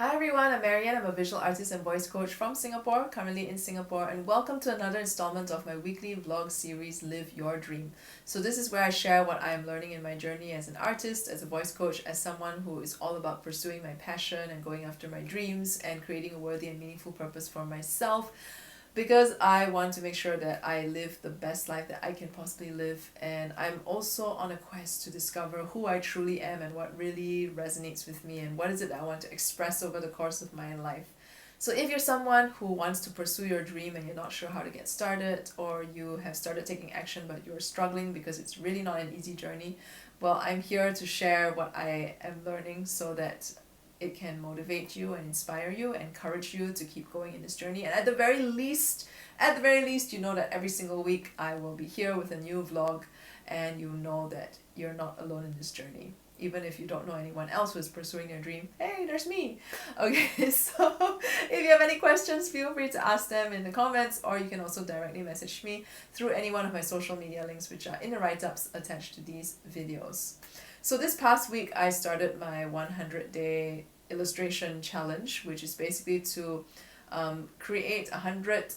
Hi everyone, I'm MaryAnn. I'm a visual artist and voice coach from Singapore, currently in Singapore, and welcome to another installment of my weekly vlog series, Live Your Dream. So this is where I share what I am learning in my journey as an artist, as a voice coach, as someone who is all about pursuing my passion and going after my dreams and creating a worthy and meaningful purpose for myself, because I want to make sure that I live the best life that I can possibly live. And I'm also on a quest to discover who I truly am and what really resonates with me and what is it that I want to express over the course of my life. So if you're someone who wants to pursue your dream and you're not sure how to get started, or you have started taking action but you're struggling because it's really not an easy journey, well, I'm here to share what I am learning so that it can motivate you and inspire you, encourage you to keep going in this journey. And at the very least, you know that every single week I will be here with a new vlog, and you know that you're not alone in this journey. Even if you don't know anyone else who's pursuing their dream, hey, there's me. Okay, so if you have any questions, feel free to ask them in the comments, or you can also directly message me through any one of my social media links, which are in the write-ups attached to these videos. So this past week, I started my 100-day illustration challenge, which is basically to create 100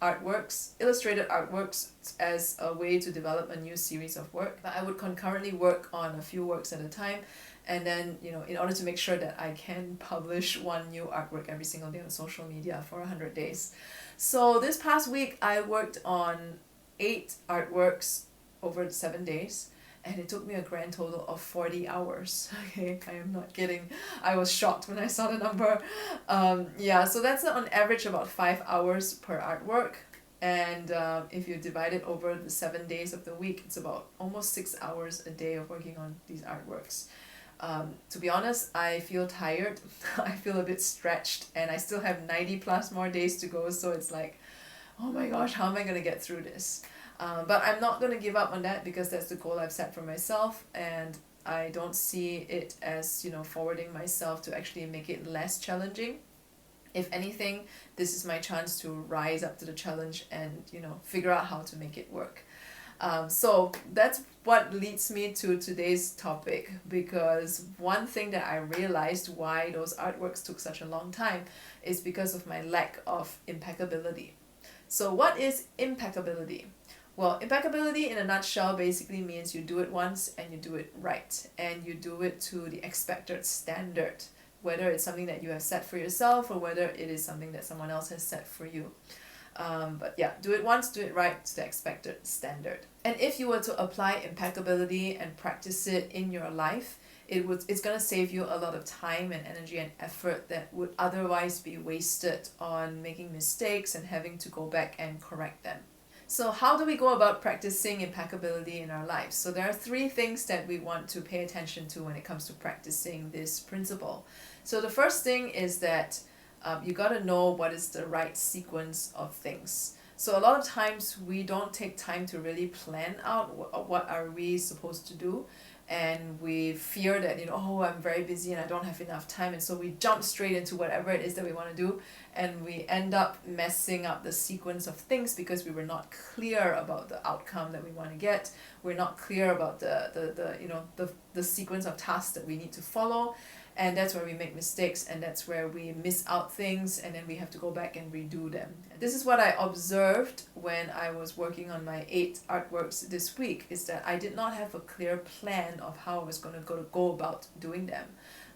artworks, illustrated artworks, as a way to develop a new series of work. But I would concurrently work on a few works at a time, and then, in order to make sure that I can publish one new artwork every single day on social media for 100 days. So this past week, I worked on 8 artworks over 7 days. And it took me a grand total of 40 hours. Okay, I am not kidding. I was shocked when I saw the number. So that's on average about 5 hours per artwork. And if you divide it over the 7 days of the week, it's about almost 6 hours a day of working on these artworks. To be honest, I feel tired. I feel a bit stretched, and I still have 90 plus more days to go. So it's like, oh my gosh, how am I going to get through this? But I'm not going to give up on that, because that's the goal I've set for myself, and I don't see it as, forwarding myself to actually make it less challenging. If anything, this is my chance to rise up to the challenge and, figure out how to make it work. So that's what leads me to today's topic, because one thing that I realized why those artworks took such a long time is because of my lack of impeccability. So what is impeccability? Well, impeccability in a nutshell basically means you do it once and you do it right, and you do it to the expected standard, whether it's something that you have set for yourself or whether it is something that someone else has set for you. But yeah, do it once, do it right to the expected standard. And if you were to apply impeccability and practice it in your life, it's going to save you a lot of time and energy and effort that would otherwise be wasted on making mistakes and having to go back and correct them. So how do we go about practicing impeccability in our lives? So there are 3 things that we want to pay attention to when it comes to practicing this principle. So the first thing is that you got to know what is the right sequence of things. So a lot of times we don't take time to really plan out what are we supposed to do, and we fear that, I'm very busy and I don't have enough time, and so we jump straight into whatever it is that we want to do, and we end up messing up the sequence of things because we were not clear about the outcome that we want to get. We're not clear about the sequence of tasks that we need to follow, and that's where we make mistakes, and that's where we miss out things, and then we have to go back and redo them. This is what I observed when I was working on my 8 artworks this week, is that I did not have a clear plan of how I was going to go about doing them.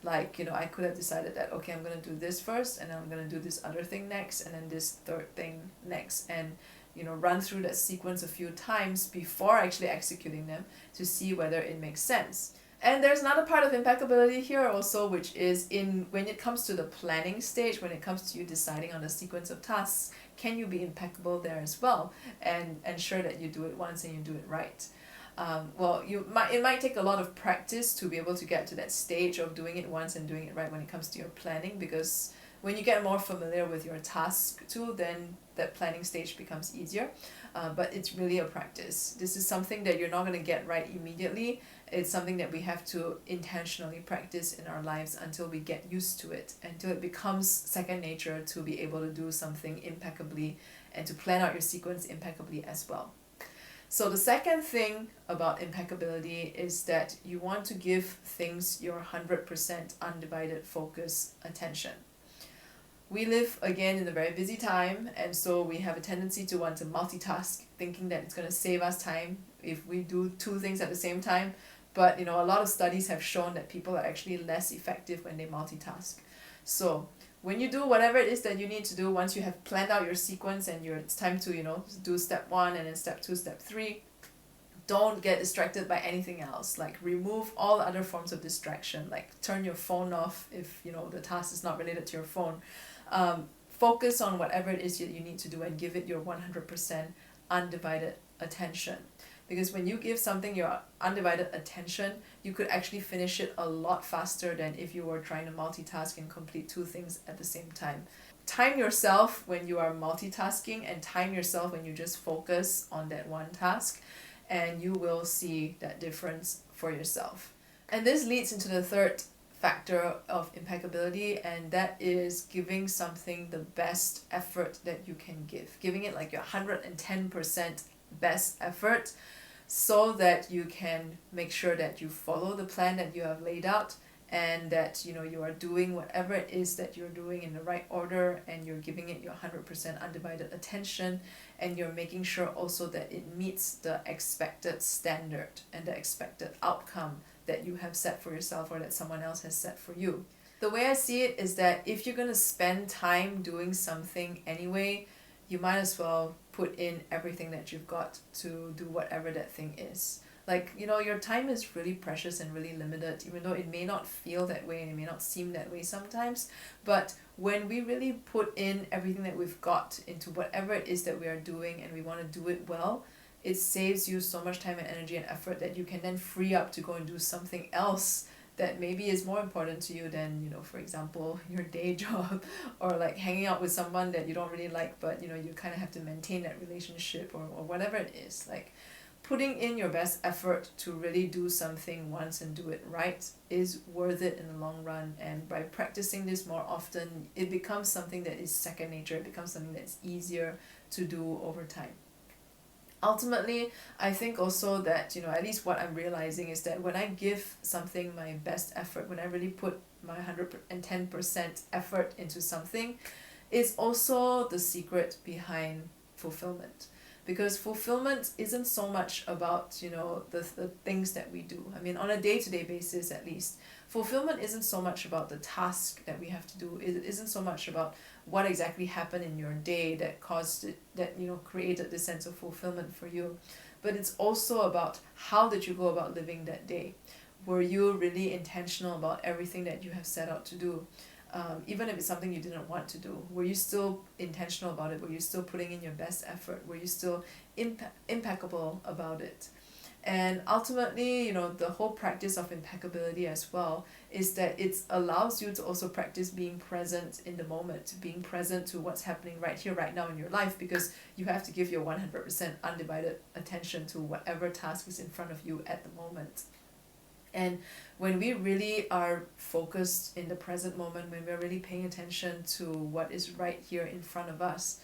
Like, I could have decided that, okay, I'm going to do this first, and then I'm going to do this other thing next, and then this third thing next, and run through that sequence a few times before actually executing them to see whether it makes sense. And there's another part of impeccability here also, which is when it comes to the planning stage, when it comes to you deciding on the sequence of tasks, can you be impeccable there as well and ensure that you do it once and you do it right? It might take a lot of practice to be able to get to that stage of doing it once and doing it right when it comes to your planning, because when you get more familiar with your task too, then that planning stage becomes easier. But it's really a practice. This is something that you're not going to get right immediately. It's something that we have to intentionally practice in our lives until we get used to it, until it becomes second nature to be able to do something impeccably and to plan out your sequence impeccably as well. So the second thing about impeccability is that you want to give things your 100% undivided focus attention. We live again in a very busy time, and so we have a tendency to want to multitask, thinking that it's going to save us time if we do two things at the same time. But a lot of studies have shown that people are actually less effective when they multitask. So when you do whatever it is that you need to do, once you have planned out your sequence and it's time to do step 1 and then step 2, step 3, don't get distracted by anything else. Like, remove all other forms of distraction, like turn your phone off if the task is not related to your phone. Focus on whatever it is that you need to do and give it your 100% undivided attention. Because when you give something your undivided attention, you could actually finish it a lot faster than if you were trying to multitask and complete two things at the same time. Time yourself when you are multitasking and time yourself when you just focus on that one task, and you will see that difference for yourself. And this leads into the third factor of impeccability, and that is giving something the best effort that you can give. Giving it like your 110% best effort, so that you can make sure that you follow the plan that you have laid out, and that you are doing whatever it is that you're doing in the right order, and you're giving it your 100% undivided attention, and you're making sure also that it meets the expected standard and the expected outcome that you have set for yourself or that someone else has set for you. The way I see it is that if you're going to spend time doing something anyway, you might as well put in everything that you've got to do whatever that thing is. Like, your time is really precious and really limited, even though it may not feel that way and it may not seem that way sometimes. But when we really put in everything that we've got into whatever it is that we are doing and we want to do it well, it saves you so much time and energy and effort that you can then free up to go and do something else that maybe is more important to you than, for example, your day job, or like hanging out with someone that you don't really like, but you kind of have to maintain that relationship, or whatever it is. Like, putting in your best effort to really do something once and do it right is worth it in the long run. And by practicing this more often, it becomes something that is second nature. It becomes something that's easier to do over time. Ultimately, I think also that, at least what I'm realizing is that when I give something my best effort, when I really put my 110% effort into something, it's also the secret behind fulfillment. Because fulfillment isn't so much about, the things that we do. I mean, on a day-to-day basis at least, fulfillment isn't so much about the task that we have to do. It isn't so much about what exactly happened in your day that caused it, that created this sense of fulfillment for you. But it's also about how did you go about living that day. Were you really intentional about everything that you have set out to do? Even if it's something you didn't want to do, were you still intentional about it? Were you still putting in your best effort? Were you still impeccable about it? And ultimately, the whole practice of impeccability as well is that it allows you to also practice being present in the moment, being present to what's happening right here, right now in your life, because you have to give your 100% undivided attention to whatever task is in front of you at the moment. And when we really are focused in the present moment, when we're really paying attention to what is right here in front of us,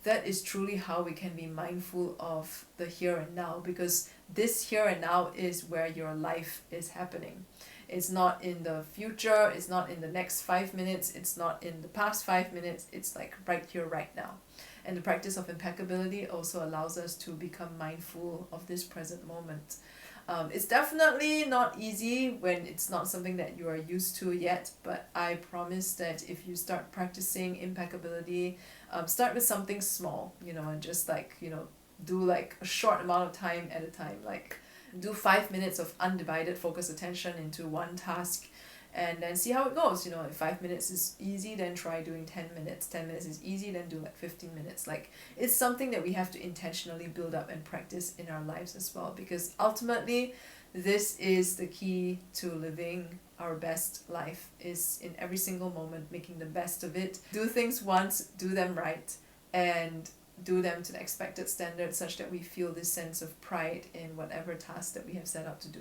that is truly how we can be mindful of the here and now, because this here and now is where your life is happening. It's not in the future, it's not in the next 5 minutes, it's not in the past 5 minutes, it's like right here, right now. And the practice of impeccability also allows us to become mindful of this present moment. It's definitely not easy when it's not something that you are used to yet, but I promise that if you start practicing impeccability, start with something small, and just do like a short amount of time at a time. Like, do 5 minutes of undivided focus attention into one task, and then see how it goes. If 5 minutes is easy, then try doing 10 minutes. 10 minutes is easy, then do like 15 minutes. Like, it's something that we have to intentionally build up and practice in our lives as well, because ultimately this is the key to living our best life, is in every single moment making the best of it. Do things once, do them right, and do them to the expected standard, such that we feel this sense of pride in whatever task that we have set out to do.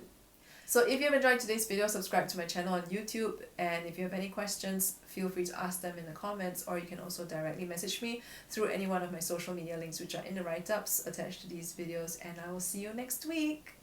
So if you've enjoyed today's video, subscribe to my channel on YouTube, and if you have any questions, feel free to ask them in the comments, or you can also directly message me through any one of my social media links which are in the write-ups attached to these videos, and I will see you next week.